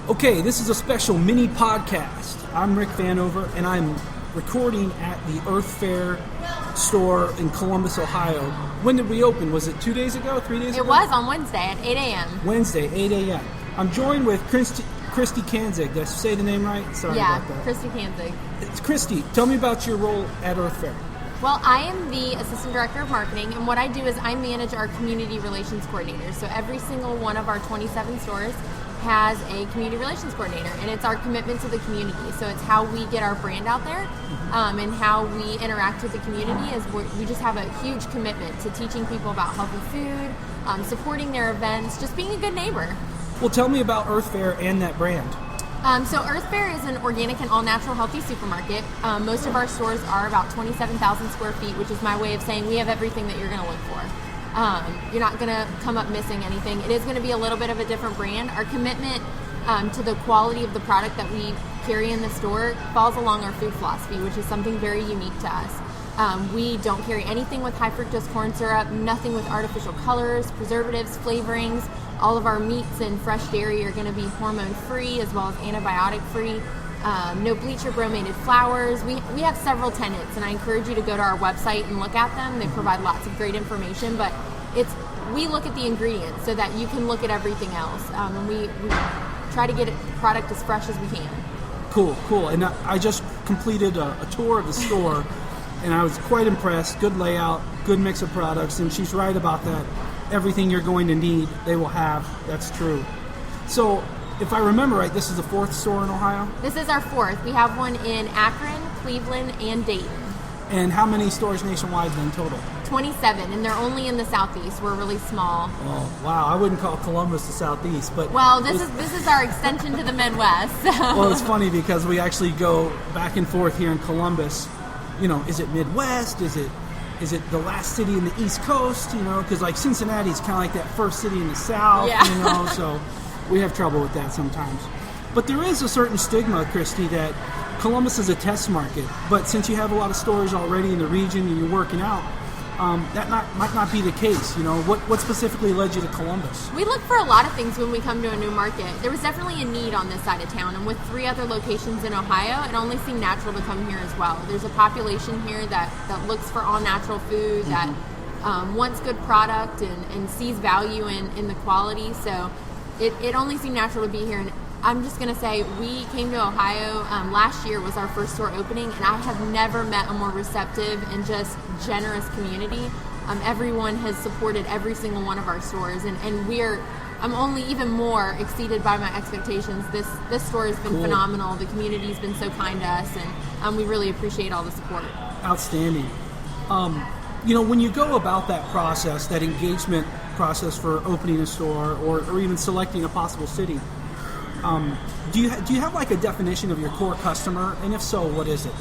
Okay, this is a special mini podcast. I'm Rick Vanover, and I'm recording at the Earth Fare store in Columbus, Ohio. When did we open? Was it 2 days ago, 3 days ago? It was on Wednesday at 8 a.m. Wednesday, 8 a.m. I'm joined with Christy Kanzig. Did I say the name right? Sorry about that. Christy Kanzig. It's Christy, tell me about your role at Earth Fare. Well, I am the Assistant Director of Marketing, and what I do is I manage our Community Relations Coordinators. So every single one of our 27 stores has a Community Relations Coordinator, and it's our commitment to the community. So it's how we get our brand out there, and how we interact with the community. Is we just have a huge commitment to teaching people about healthy food, supporting their events, just being a good neighbor. Well, tell me about Earth Fare and that brand. So Earth Fare is an organic and all-natural healthy supermarket. Most of our stores are about 27,000 square feet, which is my way of saying we have everything that you're going to look for. You're not going to come up missing anything. It is going to be a little bit of a different brand. Our commitment to the quality of the product that we carry in the store falls along our food philosophy, which is something very unique to us. We don't carry anything with high fructose corn syrup, nothing with artificial colors, preservatives, flavorings. All of our meats and fresh dairy are going to be hormone-free as well as antibiotic-free. No bleach or bromated flours. We have several tenets, and I encourage you to go to our website and look at them. They provide lots of great information, but we look at the ingredients so that you can look at everything else. And we try to get the product as fresh as we can. Cool. And I just completed a tour of the store, and I was quite impressed. Good layout, good mix of products, and she's right about that. Everything you're going to need, they will have. That's true. So, if I remember right, this is the fourth store in Ohio? This is our fourth. We have one in Akron, Cleveland, and Dayton. And how many stores nationwide then total? 27, and they're only in the Southeast. We're really small. Oh, wow. I wouldn't call Columbus the Southeast, but... Well, this is our extension to the Midwest. So. Well, it's funny because we actually go back and forth here in Columbus. You know, is it Midwest? Is it the last city in the East Coast? You know, because like Cincinnati's kind of like that first city in the South, yeah. You know, so we have trouble with that sometimes. But there is a certain stigma, Christy, that Columbus is a test market. But since you have a lot of stores already in the region and you're working out, that might not be the case. You know, what specifically led you to Columbus? We look for a lot of things when we come to a new market. There was definitely a need on this side of town, and with 3 other locations in Ohio, it only seemed natural to come here as well. There's a population here that looks for all natural food, that wants good product and sees value in the quality. So it only seemed natural to be here. And I'm just going to say, we came to Ohio, last year was our first store opening, and I have never met a more receptive and just generous community. Everyone has supported every single one of our stores, and I'm only even more exceeded by my expectations. This store has been phenomenal. The community's been so kind to us, and we really appreciate all the support. Outstanding. You know, when you go about that process, that engagement process for opening a store or even selecting a possible city, do you have like a definition of your core customer, and if so, what is it?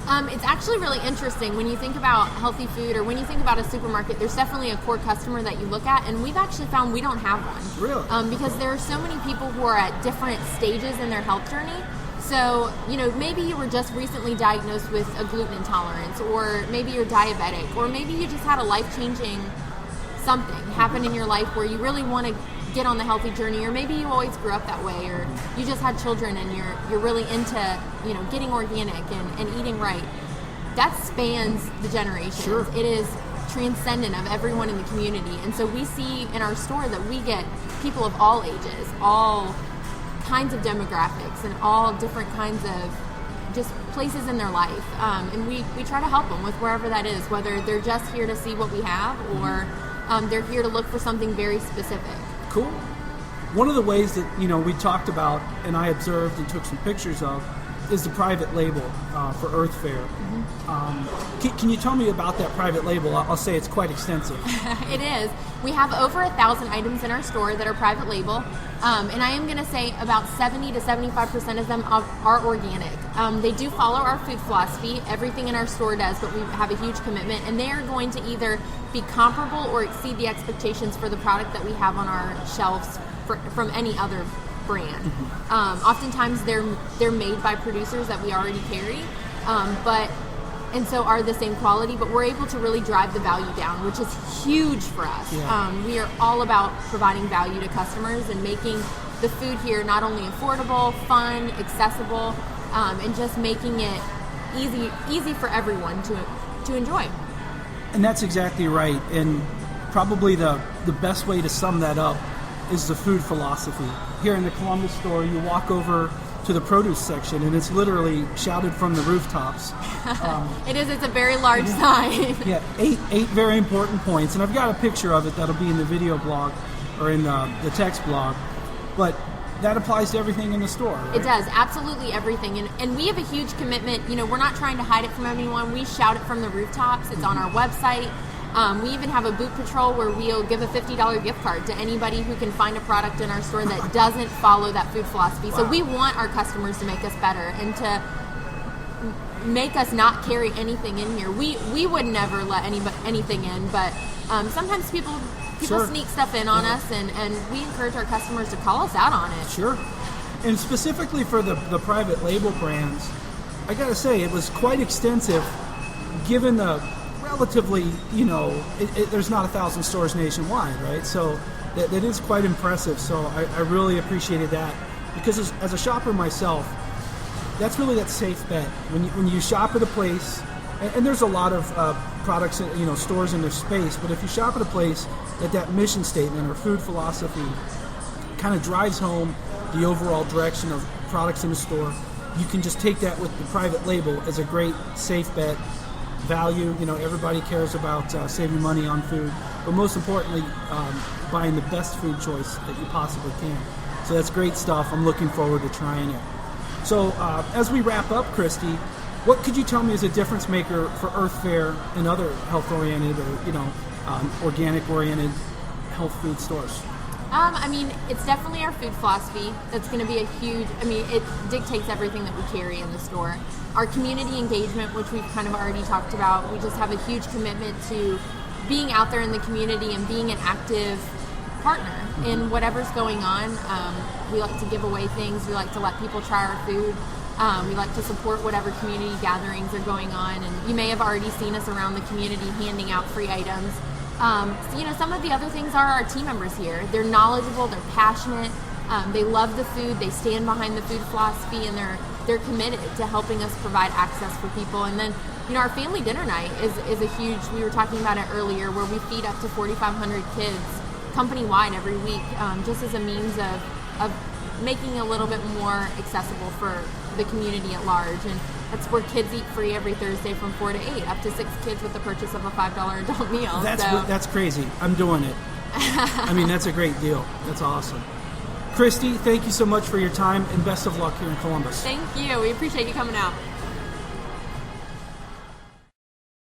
It's actually really interesting when you think about healthy food or when you think about a supermarket. There's definitely a core customer that you look at, and we've actually found we don't have one. Really? Because there are so many people who are at different stages in their health journey. So, you know, maybe you were just recently diagnosed with a gluten intolerance, or maybe you're diabetic, or maybe you just had a life-changing something happen in your life where you really want to get on the healthy journey, or maybe you always grew up that way, or you just had children and you're really into, you know, getting organic and eating right. That spans the generations. Sure. It is transcendent of everyone in the community. And so we see in our store that we get people of all ages, all kinds of demographics, and all different kinds of just places in their life. And we try to help them with wherever that is, whether they're just here to see what we have, or they're here to look for something very specific. Cool. One of the ways that, you know, we talked about and I observed and took some pictures of is the private label for Earth Fare. Can you tell me about that private label? I'll say it's quite extensive. It is. We have over 1,000 items in our store that are private label, and I am going to say about 70 to 75% of them are organic. They do follow our food philosophy. Everything in our store does, but we have a huge commitment, and they are going to either be comparable or exceed the expectations for the product that we have on our shelves from any other brand. Oftentimes they're made by producers that we already carry, and so are the same quality, but we're able to really drive the value down, which is huge for us. Yeah. We are all about providing value to customers and making the food here not only affordable, fun, accessible, and just making it easy for everyone to enjoy. And that's exactly right. And probably the best way to sum that up is the food philosophy. Here in the Columbus store, you walk over to the produce section, and it's literally shouted from the rooftops. It's a very large sign. Yeah, eight very important points. And I've got a picture of it that'll be in the video blog or in the text blog. But that applies to everything in the store, right? It does, absolutely everything. And we have a huge commitment. We're not trying to hide it from anyone. We shout it from the rooftops. It's on our website. We even have a boot patrol where we'll give a $50 gift card to anybody who can find a product in our store that doesn't follow that food philosophy. Wow. So we want our customers to make us better and to make us not carry anything in here. We would never let anything in, but sometimes people Sure. sneak stuff in on us, and we encourage our customers to call us out on it. Sure. And specifically for the private label brands, I gotta say, it was quite extensive given the relatively, there's not 1,000 stores nationwide, right? So that is quite impressive. So I really appreciated that, because as a shopper myself, that's really that safe bet. When you shop at a place, and there's a lot of products, stores in their space, but if you shop at a place that mission statement or food philosophy kind of drives home the overall direction of products in the store, you can just take that with the private label as a great safe bet. Value, everybody cares about saving money on food, but most importantly, buying the best food choice that you possibly can. So that's great stuff. I'm looking forward to trying it. So as we wrap up, Christy, what could you tell me is a difference maker for Earth Fare and other health-oriented or organic-oriented health food stores? It's definitely our food philosophy. That's going to be it dictates everything that we carry in the store. Our community engagement, which we've kind of already talked about, we just have a huge commitment to being out there in the community and being an active partner in whatever's going on. We like to give away things. We like to let people try our food. We like to support whatever community gatherings are going on. And you may have already seen us around the community handing out free items. Some of the other things are our team members here. They're knowledgeable, they're passionate, they love the food, they stand behind the food philosophy, and they're committed to helping us provide access for people. And then, our family dinner night is a huge, we were talking about it earlier, where we feed up to 4,500 kids company-wide every week, just as a means of making it a little bit more accessible for the community at large. And that's where kids eat free every Thursday from 4 to 8, up to 6 kids with the purchase of a $5 adult meal. That's crazy. I'm doing it. That's a great deal. That's awesome. Christy, thank you so much for your time, and best of luck here in Columbus. Thank you. We appreciate you coming out.